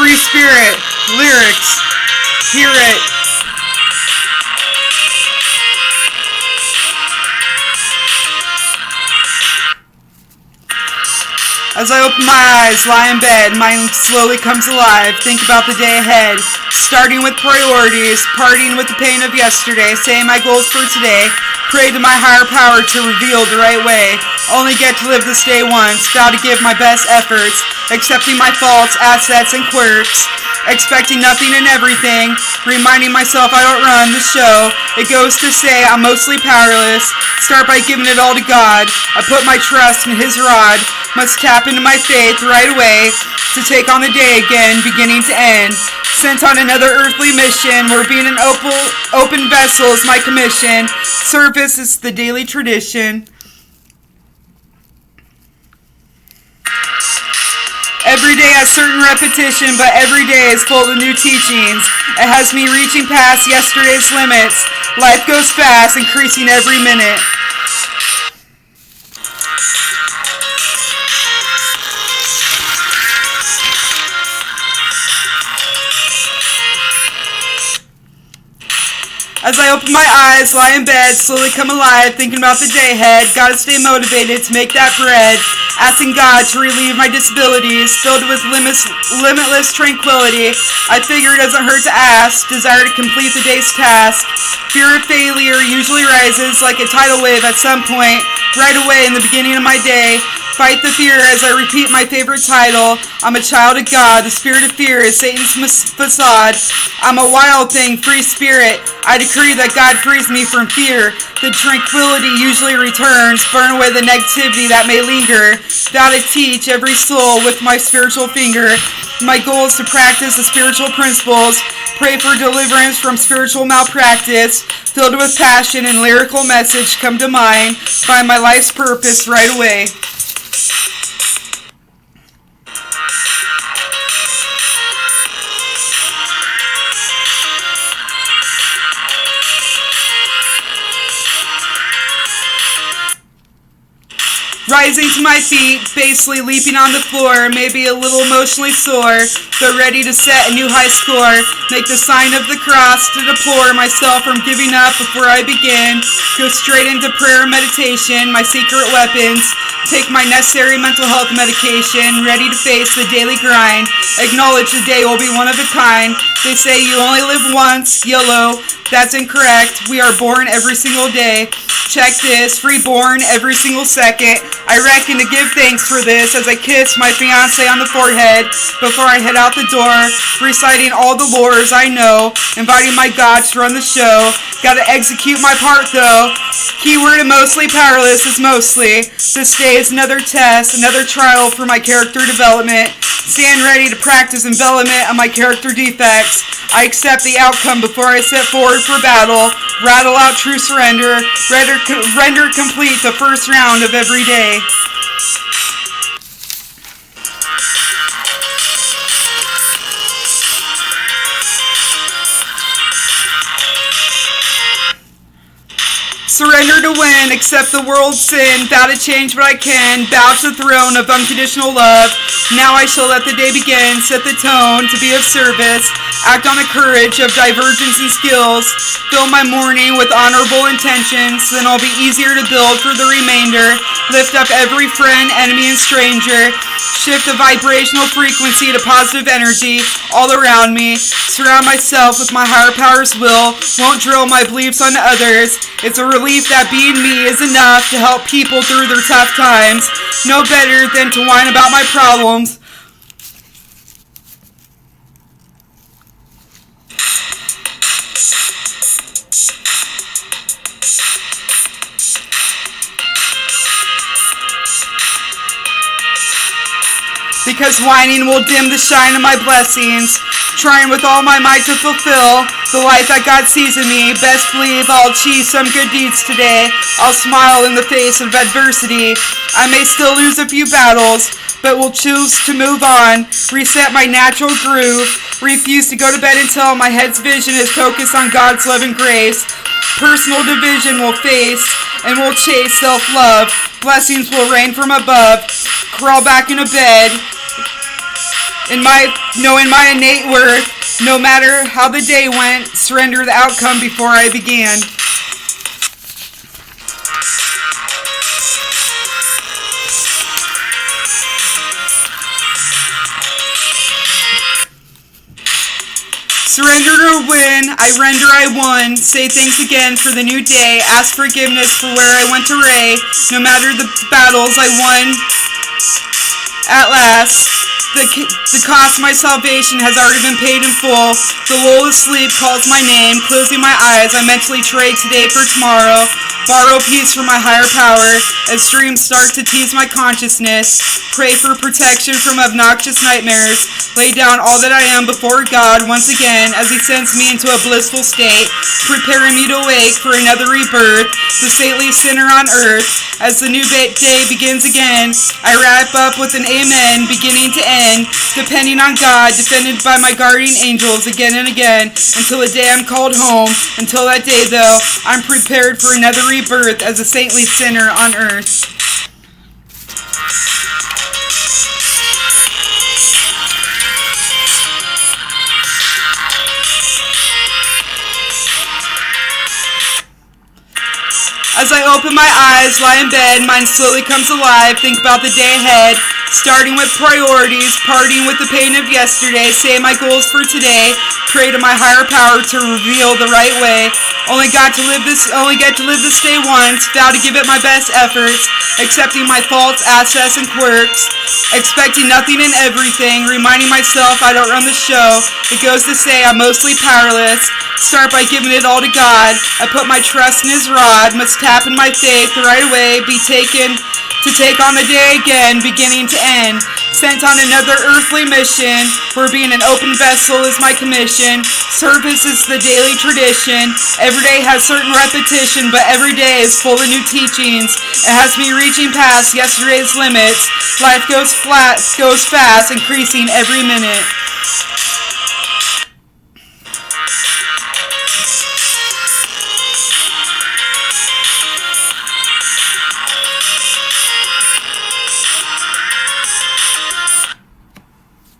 Free spirit, lyrics, hear it. As I open my eyes, lie in bed, mind slowly comes alive. Think about the day ahead, starting with priorities, parting with the pain of yesterday, saying my goals for today. Pray to my higher power to reveal the right way. Only get to live this day once, vow to give my best efforts, accepting my faults, assets, and quirks, expecting nothing and everything, reminding myself I don't run the show. It goes to say I'm mostly powerless. Start by giving it all to God. I put my trust in His rod. Must tap into my faith right away to take on the day again, beginning to end. Sent on another earthly mission, where being an open vessel is my commission. Service is the daily tradition. Every day has certain repetition, but every day is full of new teachings. It has me reaching past yesterday's limits. Life goes fast, increasing every minute. As I open my eyes, lie in bed, slowly come alive, thinking about the day ahead. Gotta stay motivated to make that bread. Asking God to relieve my disabilities, filled with limitless tranquility. I figure it doesn't hurt to ask, desire to complete the day's task. Fear of failure usually rises like a tidal wave at some point, right away in the beginning of my day. Fight the fear as I repeat my favorite title. I'm a child of God. The spirit of fear is Satan's facade. I'm a wild thing, free spirit. I decree that God frees me from fear. The tranquility usually returns. Burn away the negativity that may linger. Vow to teach every soul with my spiritual finger. My goal is to practice the spiritual principles. Pray for deliverance from spiritual malpractice. Filled with passion and lyrical message come to mind. Find my life's purpose right away. Rising to my feet, basically leaping on the floor, maybe a little emotionally sore, but ready to set a new high score. Make the sign of the cross to deplore myself from giving up before I begin. Go straight into prayer and meditation, my secret weapons. Take my necessary mental health medication, ready to face the daily grind. Acknowledge the day will be one of a kind. They say you only live once, YOLO. That's incorrect. We are born every single day. Check this, reborn every single second. I reckon to give thanks for this as I kiss my fiance on the forehead before I head out the door, reciting all the lores I know, inviting my God to run the show. Gotta execute my part though. Keyword of mostly powerless is mostly. This day is another test, another trial for my character development. Stand ready to practice envelopment of my character defects. I accept the outcome before I set forward for battle. Rattle out true surrender. Render complete the first round of every day. Surrender to win, accept the world's sin, vow to change what I can, bow to the throne of unconditional love. Now I shall let the day begin, set the tone to be of service, act on the courage of divergence and skills, fill my morning with honorable intentions, then I'll be easier to build for the remainder, lift up every friend, enemy, and stranger, shift the vibrational frequency to positive energy all around me, surround myself with my higher power's will, won't drill my beliefs on others. It's a relief that being me is enough to help people through their tough times. No better than to whine about my problems. Because whining will dim the shine of my blessings. Trying with all my might to fulfill the light that God sees in me. Best believe I'll achieve some good deeds today. I'll smile in the face of adversity. I may still lose a few battles, but will choose to move on. Reset my natural groove. Refuse to go to bed until my head's vision is focused on God's love and grace. Personal division will face and will chase self-love. Blessings will rain from above. Crawl back into bed In my innate worth, no matter how the day went, surrender the outcome before I began. Surrender to win, I render I won. Say thanks again for the new day. Ask forgiveness for where I went awry. No matter the battles I won at last. The cost of my salvation has already been paid in full. The lull of sleep calls my name. Closing my eyes, I mentally trade today for tomorrow. Borrow peace from my higher power as dreams start to tease my consciousness. Pray for protection from obnoxious nightmares. Lay down all that I am before God once again as He sends me into a blissful state, preparing me to wake for another rebirth, the saintly sinner on earth. As the new day begins again, I wrap up with an amen, beginning to end, depending on God, defended by my guardian angels again and again, until the day I'm called home. Until that day, though, I'm prepared for another rebirth as a saintly sinner on earth. As I open my eyes, lie in bed, mind slowly comes alive, think about the day ahead, starting with priorities, parting with the pain of yesterday, say my goals for today, pray to my higher power to reveal the right way. Only get to live this day once, vow to give it my best efforts, accepting my faults, assets, and quirks, expecting nothing and everything, reminding myself I don't run the show. It goes to say I'm mostly powerless. Start by giving it all to God. I put my trust in His rod, must tap in my faith right away, be taken to take on the day again, beginning to end. Sent on another earthly mission, where being an open vessel is my commission. Service is the daily tradition. Every day has certain repetition, but every day is full of new teachings. It has me reaching past yesterday's limits. Life goes fast, increasing every minute.